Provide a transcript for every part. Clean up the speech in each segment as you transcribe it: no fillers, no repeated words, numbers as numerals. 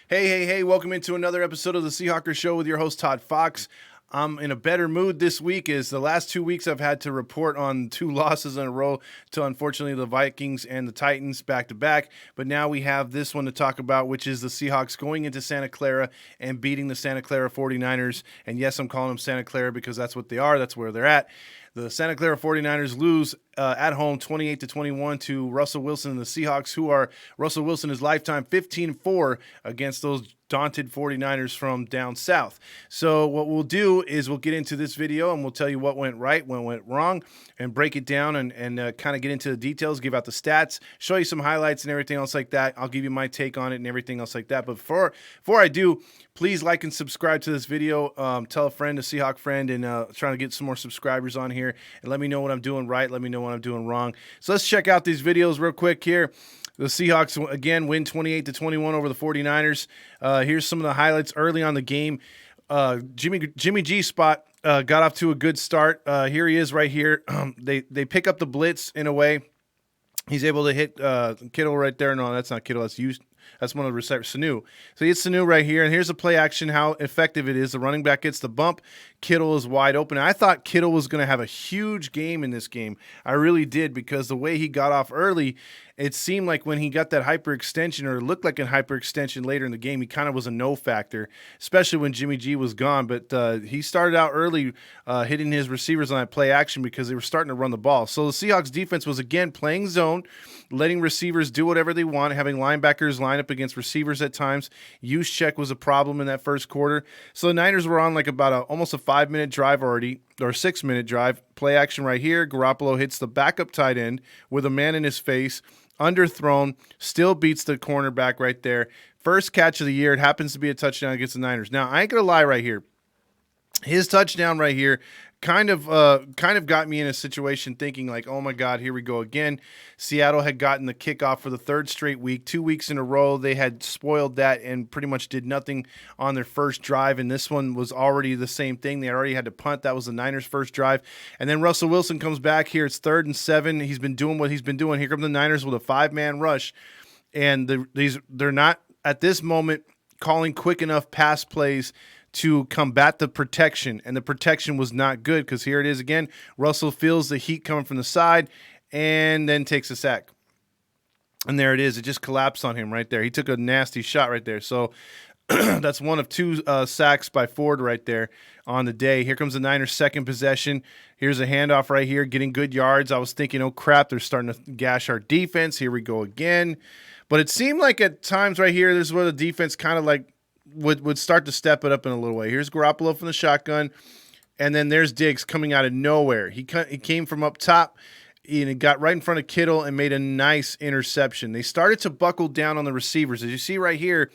Hey, welcome into another episode of the Seahawks Show with your host, Todd Fox. I'm in a better mood this week as the last 2 weeks I've had to report on 2 losses in a row to, unfortunately, the Vikings and the Titans back to back. But now we have this one to talk about, which is the Seahawks going into Santa Clara and beating the Santa Clara 49ers. And yes, I'm calling them Santa Clara because that's what they are. That's where they're at. The Santa Clara 49ers lose at home 28-21 to Russell Wilson and the Seahawks, who are Russell Wilson is lifetime 15-4 against those daunted 49ers from down south. So what we'll do is we'll get into this video and we'll tell you what went right, what went wrong, and break it down and kind of get into the details, give out the stats, show you some highlights and everything else like that. I'll give you my take on it and everything else like that. But before I do, please like and subscribe to this video. Tell a friend, a Seahawk friend, and trying to get some more subscribers on here. And let me know what I'm doing right. Let me know what I'm doing wrong. So let's check out these videos real quick here. The Seahawks, again, win 28-21 over the 49ers. Here's some of the highlights early on the game. Jimmy G spot got off to a good start. Here he is right here. They pick up the blitz in a way. He's able to hit Kittle right there. No, that's not Kittle. That's one of the receivers, Sanu. So he hits Sanu right here, and here's the play action, how effective it is. The running back gets the bump. Kittle is wide open. I thought Kittle was going to have a huge game in this game. I really did, because the way he got off early, it seemed like when he got that hyperextension, or it looked like a hyperextension later in the game, he kind of was a no factor, especially when Jimmy G was gone. But he started out early hitting his receivers on that play action because they were starting to run the ball. So the Seahawks defense was, again, playing zone, letting receivers do whatever they want, having linebackers line up against receivers at times. Use check was a problem in that first quarter. So the Niners were on like about almost a 5-minute drive already, or a 6-minute drive. Play action right here. Garoppolo hits the backup tight end with a man in his face, underthrown, still beats the cornerback right there. First catch of the year. It happens to be a touchdown against the Niners. Now, I ain't going to lie right here. His touchdown right here kind of got me in a situation thinking like, oh my God, here we go again. Seattle had gotten the kickoff for the 3rd straight week. 2 weeks in a row, they had spoiled that and pretty much did nothing on their first drive. And this one was already the same thing. They already had to punt. That was the Niners' first drive. And then Russell Wilson comes back here. It's 3rd and 7. He's been doing what he's been doing. Here come the Niners with a 5-man rush. And they're not at this moment calling quick enough pass plays to combat the protection, and the protection was not good, because here it is again. Russell feels the heat coming from the side and then takes a sack. And there it is. It just collapsed on him right there. He took a nasty shot right there. So that's one of 2 sacks by Ford right there on the day. Here comes the Niners' second possession. Here's a handoff right here, getting good yards. I was thinking, oh, crap, they're starting to gash our defense. Here we go again. But it seemed like at times right here, this is where the defense kind of like would start to step it up in a little way. Here's Garoppolo from the shotgun, and then there's Diggs coming out of nowhere. He came from up top, and he got right in front of Kittle and made a nice interception. They started to buckle down on the receivers. As you see right here,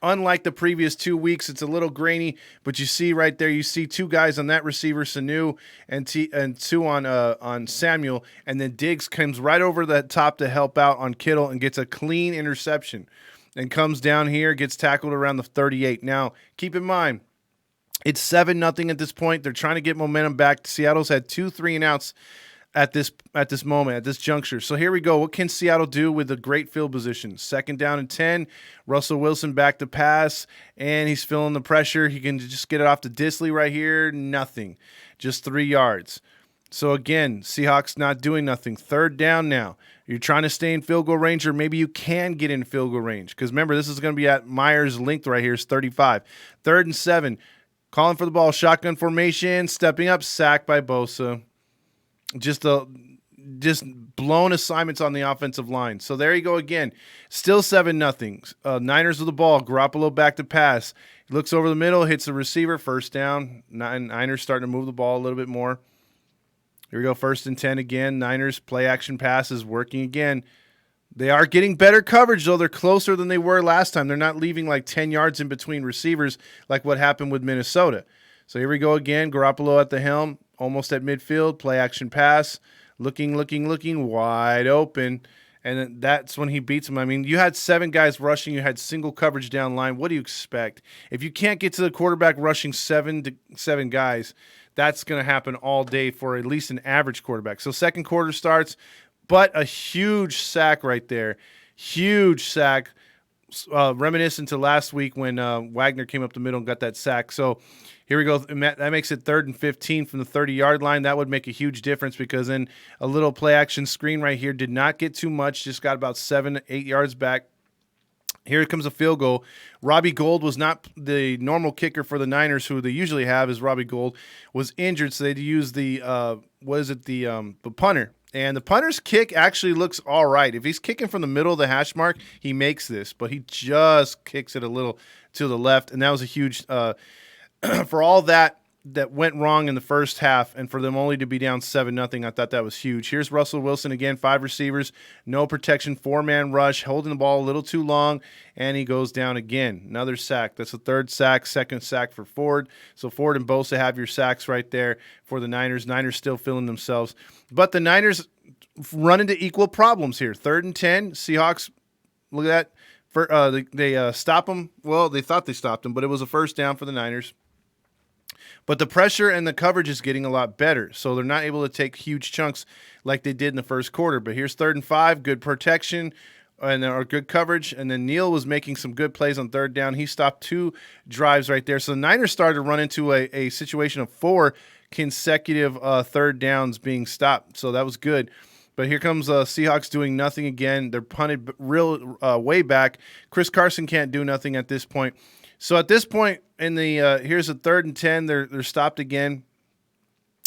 unlike the previous 2 weeks, it's a little grainy, but you see right there, you see 2 guys on that receiver, Sanu, and 2 on Samuel, and then Diggs comes right over the top to help out on Kittle and gets a clean interception. And comes down here, gets tackled around the 38. Now, keep in mind, it's 7-0 at this point. They're trying to get momentum back. Seattle's had 2 3-and-outs at this moment, at this juncture. So here we go. What can Seattle do with a great field position? 2nd down and 10. Russell Wilson back to pass, and he's feeling the pressure. He can just get it off to Disley right here. Nothing. Just 3 yards. So again, Seahawks not doing nothing. 3rd down now. You're trying to stay in field goal range, or maybe you can get in field goal range. Because remember, this is going to be at Myers' length right here is 35. 3rd and 7. Calling for the ball. Shotgun formation. Stepping up. Sack by Bosa. Just blown assignments on the offensive line. So there you go again. Still 7-0. Niners with the ball. Garoppolo back to pass. He looks over the middle. Hits the receiver. 1st down. Niners starting to move the ball a little bit more. Here we go, 1st and 10 again. Niners play action passes working again. They are getting better coverage, though. They're closer than they were last time. They're not leaving like 10 yards in between receivers like what happened with Minnesota. So here we go again. Garoppolo at the helm, almost at midfield. Play action pass. Looking, wide open. And then that's when he beats him. I mean, you had 7 guys rushing. You had single coverage down line. What do you expect? If you can't get to the quarterback rushing 7 guys, that's going to happen all day for at least an average quarterback. So 2nd quarter starts, but a huge sack right there. Huge sack. reminiscent to last week when Wagner came up the middle and got that sack. So here we go. That makes it 3rd and 15 from the 30-yard line. That would make a huge difference because then a little play action screen right here did not get too much, just got about 7, 8 yards back. Here comes a field goal. Robbie Gould was not the normal kicker for the Niners, who they usually have is Robbie Gould, was injured, so they had to use the the punter. And the punter's kick actually looks all right. If he's kicking from the middle of the hash mark, he makes this, but he just kicks it a little to the left, and that was a huge for all that went wrong in the first half, and for them only to be down 7-0, I thought that was huge. Here's Russell Wilson again, 5 receivers, no protection, 4-man rush, holding the ball a little too long, and he goes down again. Another sack. That's the 3rd sack, 2nd sack for Ford. So Ford and Bosa have your sacks right there for the Niners. Niners still feeling themselves. But the Niners run into equal problems here. 3rd and 10, Seahawks, look at that. They stop them. Well, they thought they stopped them, but it was a first down for the Niners. But the pressure and the coverage is getting a lot better, so they're not able to take huge chunks like they did in the first quarter. But here's 3rd and 5, good protection or good coverage, and then Neal was making some good plays on 3rd down. He stopped 2 drives right there. So the Niners started to run into a situation of 4 consecutive 3rd downs being stopped, so that was good. But here comes Seahawks doing nothing again. They're punted real way back. Chris Carson can't do nothing at this point. So at this point in the here's a 3rd and 10. They're stopped again.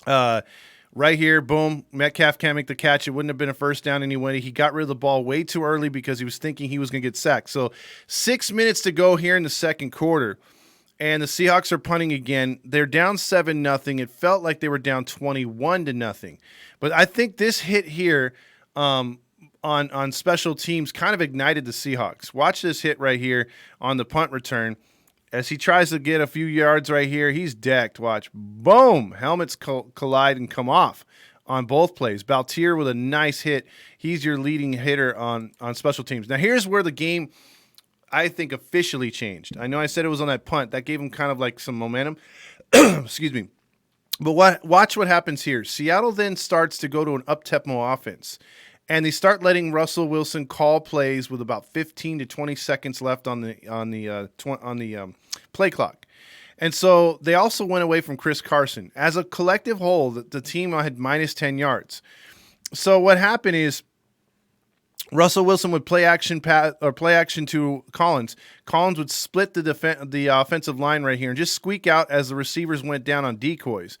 Right here, boom. Metcalf can't make the catch. It wouldn't have been a first down anyway. He got rid of the ball way too early because he was thinking he was going to get sacked. So 6 minutes to go here in the second quarter, and the Seahawks are punting again. They're down 7-0. It felt like they were down 21-0. But I think this hit here on special teams kind of ignited the Seahawks. Watch this hit right here on the punt return. As he tries to get a few yards right here, he's decked. Watch. Boom. Helmets collide and come off on both plays. Baltier with a nice hit. He's your leading hitter on special teams. Now, here's where the game, I think, officially changed. I know I said it was on that punt. That gave him kind of like some momentum. Excuse me. But watch what happens here. Seattle then starts to go to an up-tempo offense. And they start letting Russell Wilson call plays with about 15 to 20 seconds left on the play clock. And so they also went away from Chris Carson. As a collective whole, the team had minus 10 yards. So what happened is Russell Wilson would play action to Collins. Collins would split the offensive line right here and just squeak out as the receivers went down on decoys.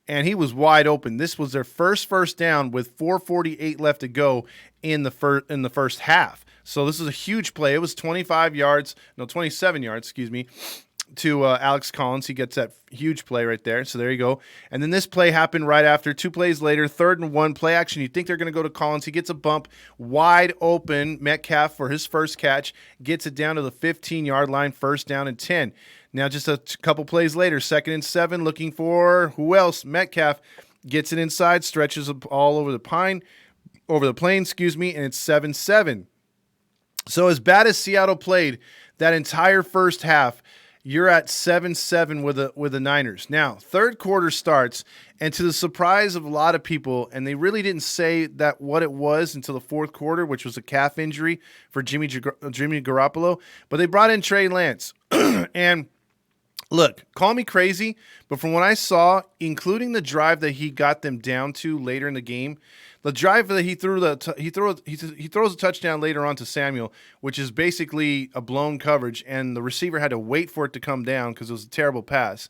And he was wide open. This was their first down with 4:48 left to go in the first half. So this is a huge play. It was 27 yards, to Alex Collins. He gets that huge play right there. So there you go. And then this play happened right after. 2 plays later, 3rd and 1, play action. You think they're going to go to Collins. He gets a bump, wide open. Metcalf for his first catch, gets it down to the 15-yard line, 1st down and 10. Now just a couple plays later, 2nd and 7, looking for who else? Metcalf gets it inside, stretches all over the plane, and it's 7-7. So as bad as Seattle played that entire first half, you're at 7-7 with the Niners. Now, 3rd quarter starts, and to the surprise of a lot of people, and they really didn't say that what it was until the 4th quarter, which was a calf injury for Jimmy Garoppolo, but they brought in Trey Lance. And look, call me crazy, but from what I saw, including the drive that he got them down to later in the game, the drive that he throws a touchdown later on to Samuel, which is basically a blown coverage, and the receiver had to wait for it to come down because it was a terrible pass.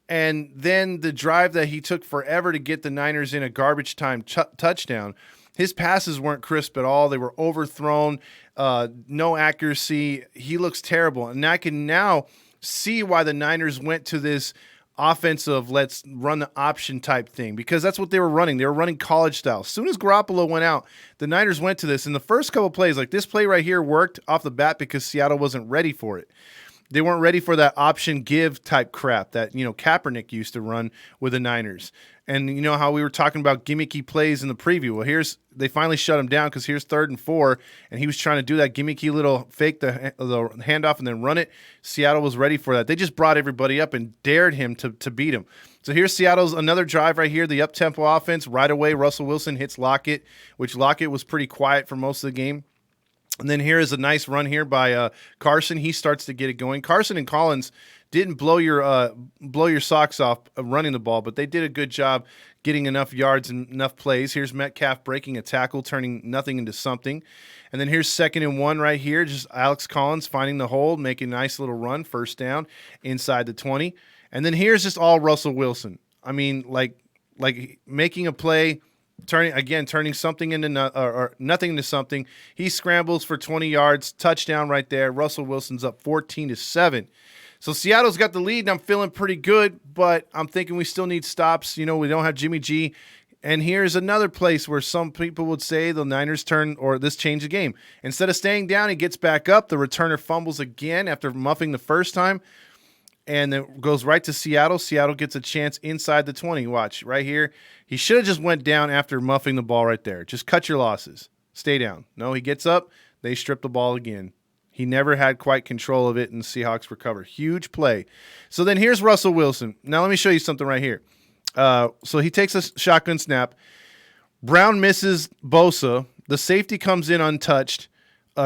And then the drive that he took forever to get the Niners in a garbage time touchdown, his passes weren't crisp at all. They were overthrown, no accuracy. He looks terrible. And I can now see why the Niners went to this offensive, let's run the option type thing, because that's what they were running. They were running college style. As soon as Garoppolo went out, the Niners went to this. In the first couple plays, like this play right here worked off the bat because Seattle wasn't ready for it. They weren't ready for that option give type crap that, Kaepernick used to run with the Niners. And you know how we were talking about gimmicky plays in the preview. Well, they finally shut him down because here's 3rd and 4, and he was trying to do that gimmicky little fake the handoff and then run it. Seattle was ready for that. They just brought everybody up and dared him to beat him. So here's Seattle's another drive right here, the up-tempo offense. Right away, Russell Wilson hits Lockett, which Lockett was pretty quiet for most of the game. And then here is a nice run here by Carson. He starts to get it going. Carson and Collins didn't blow your socks off running the ball, but they did a good job getting enough yards and enough plays. Here's Metcalf breaking a tackle, turning nothing into something. And then here's 2nd and 1 right here. Just Alex Collins finding the hole, making a nice little run, first down inside the 20. And then here's just all Russell Wilson. I mean, like making a play, turning something into or nothing into something. He scrambles for 20 yards, touchdown right there. Russell Wilson's up 14-7. So Seattle's got the lead, and I'm feeling pretty good, but I'm thinking we still need stops. You know, we don't have Jimmy G. And here's another place where some people would say the Niners change the game. Instead of staying down, he gets back up. The returner fumbles again after muffing the first time, and then goes right to Seattle. Seattle gets a chance inside the 20. Watch, right here. He should have just went down after muffing the ball right there. Just cut your losses. Stay down. No, he gets up. They strip the ball again. He never had quite control of it, and the Seahawks recover. Huge play. So then here's Russell Wilson. Now let me show you something right here. So he takes a shotgun snap. Brown misses Bosa. The safety comes in untouched.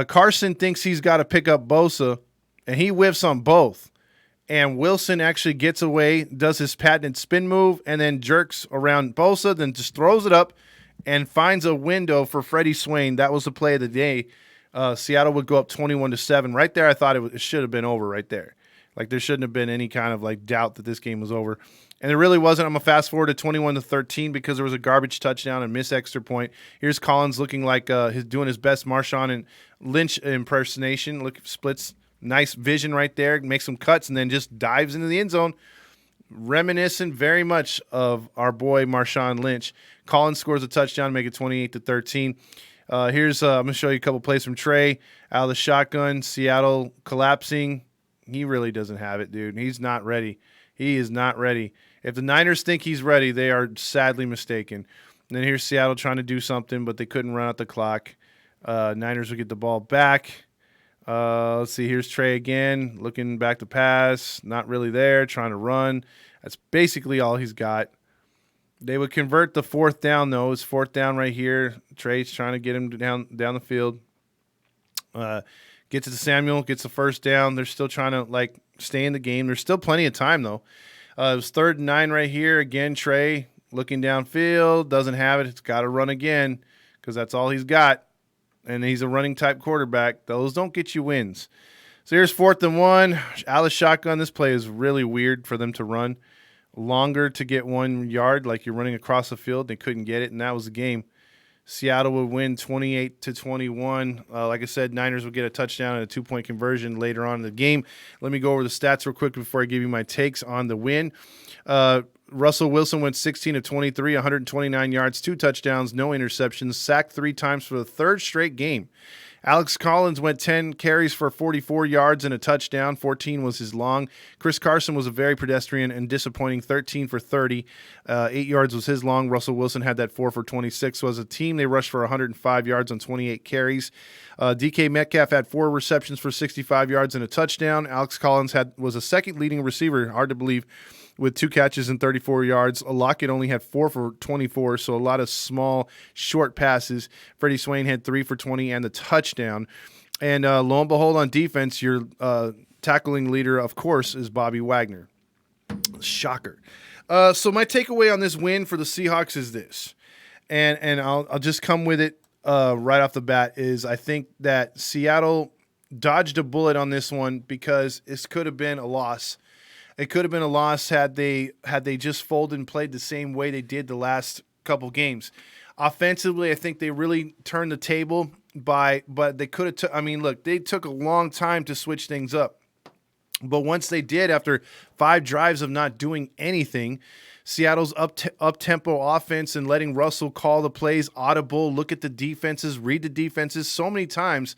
Carson thinks he's got to pick up Bosa, and he whiffs on both. And Wilson actually gets away, does his patented spin move, and then jerks around Bosa, then just throws it up and finds a window for Freddie Swain. That was the play of the day. Seattle would go up 21-7. Right there, I thought it should have been over right there. Like, there shouldn't have been any kind of, like, doubt that this game was over. And it really wasn't. I'm going to fast forward to 21-13 because there was a garbage touchdown and missed extra point. Here's Collins looking like doing his best Marshawn and Lynch impersonation. Look, splits, nice vision right there, makes some cuts, and then just dives into the end zone. Reminiscent very much of our boy Marshawn Lynch. Collins scores a touchdown, make it 28-13. Here's I'm going to show you a couple plays from Trey out of the shotgun. Seattle collapsing. He really doesn't have it, dude. He's not ready. He is not ready. If the Niners think he's ready, they are sadly mistaken. And then here's Seattle trying to do something, but they couldn't run out the clock. Niners will get the ball back. Let's see. Here's Trey again, looking back to pass. Not really there, trying to run. That's basically all he's got. They would convert the 4th down, though. It's 4th down right here. Trey's trying to get him down the field. Gets it to Samuel, gets the 1st down. They're still trying to, like, stay in the game. There's still plenty of time, though. It was 3rd and 9 right here. Again, Trey looking downfield. Doesn't have it. It's got to run again because that's all he's got. And he's a running-type quarterback. Those don't get you wins. So here's 4th and 1. Out of shotgun. This play is really weird for them to run. Longer to get 1 yard, like you're running across the field. They couldn't get it, and that was the game. Seattle would win 28-21. Like I said, Niners would get a touchdown and a 2-point conversion later on in the game. Let me go over the stats real quick before I give you my takes on the win. Russell Wilson went 16 of 23, 129 yards, 2 touchdowns, no interceptions, sacked 3 times for the 3rd straight game. Alex Collins went 10 carries for 44 yards and a touchdown. 14 was his long. Chris Carson was a very pedestrian and disappointing 13 for 30. 8 yards was his long. Russell Wilson had that 4 for 26. So as a team, they rushed for 105 yards on 28 carries. DK Metcalf had 4 receptions for 65 yards and a touchdown. Alex Collins was a second leading receiver, hard to believe, with 2 catches and 34 yards. Lockett only had 4 for 24, so a lot of small, short passes. Freddie Swain had 3 for 20 and the touchdown. And lo and behold, on defense, your tackling leader, of course, is Bobby Wagner. Shocker. So my takeaway on this win for the Seahawks is this, and I'll just come with it right off the bat, is I think that Seattle dodged a bullet on this one because this could have been a loss. It could have been a loss had they just folded and played the same way they did the last couple games. Offensively, I think they really turned the table but they could have look, they took a long time to switch things up. But once they did, after 5 drives of not doing anything, Seattle's up-tempo offense and letting Russell call the plays audible, look at the defenses, read the defenses so many times.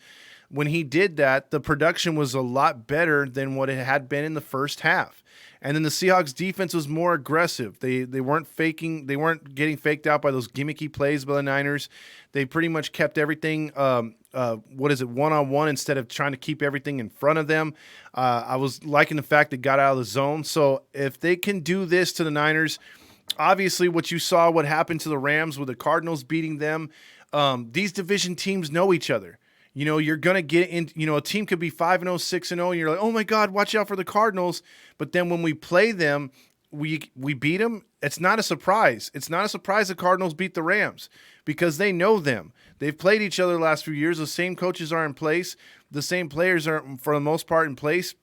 When he did that, the production was a lot better than what it had been in the first half. And then the Seahawks defense was more aggressive. They weren't getting faked out by those gimmicky plays by the Niners. They pretty much kept everything one-on-one instead of trying to keep everything in front of them. I was liking the fact they got out of the zone. So if they can do this to the Niners, obviously what you saw, what happened to the Rams with the Cardinals beating them, these division teams know each other. You're going to get in, a team could be 5-0, 6-0, and you're like, oh my God, watch out for the Cardinals. But then when we play them, we beat them. It's not a surprise. It's not a surprise the Cardinals beat the Rams because they know them. They've played each other the last few years. The same coaches are in place. The same players are, for the most part, in place.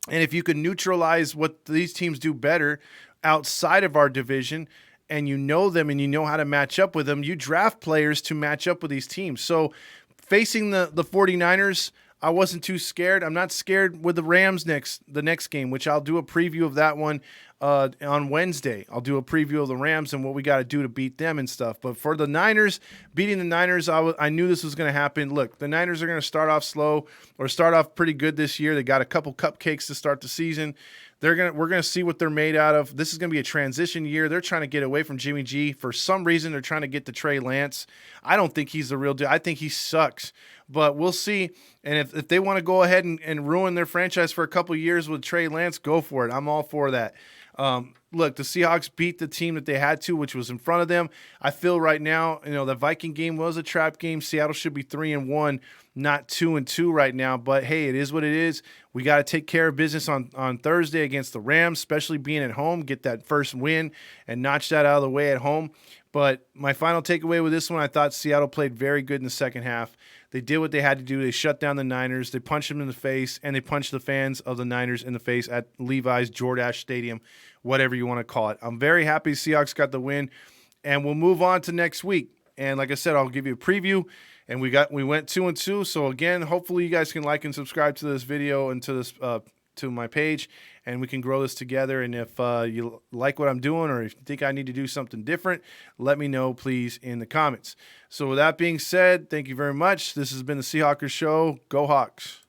And if you can neutralize what these teams do better outside of our division, and you know them and you know how to match up with them, you draft players to match up with these teams. So facing the 49ers, I wasn't too scared. I'm not scared with the Rams the next game, which I'll do a preview of that one on Wednesday. I'll do a preview of the Rams and what we got to do to beat them and stuff. But for the Niners, beating the Niners, I knew this was going to happen. Look, the Niners are going to start off slow or start off pretty good this year. They got a couple cupcakes to start the season. We're gonna see what they're made out of. This is gonna be a transition year. They're trying to get away from Jimmy G. For some reason, they're trying to get to Trey Lance. I don't think he's the real deal. I think he sucks. But we'll see. And if they want to go ahead and ruin their franchise for a couple of years with Trey Lance, go for it. I'm all for that. Look, the Seahawks beat the team that they had to, which was in front of them. I feel right now, the Viking game was a trap game. Seattle should be 3-1, not 2-2 right now. But hey, it is what it is. We got to take care of business on Thursday against the Rams, especially being at home. Get that first win and notch that out of the way at home. But my final takeaway with this one, I thought Seattle played very good in the second half. They did what they had to do. They shut down the Niners. They punched them in the face, and they punched the fans of the Niners in the face at Levi's Jordache Stadium, whatever you want to call it. I'm very happy Seahawks got the win, and we'll move on to next week. And like I said, I'll give you a preview. And we went 2-2. So again, hopefully you guys can like and subscribe to this video and to this to my page, and we can grow this together. And if you like what I'm doing, or if you think I need to do something different, let me know, please, in the comments. So with that being said, thank you very much. This has been the Seahawkers Show. Go Hawks.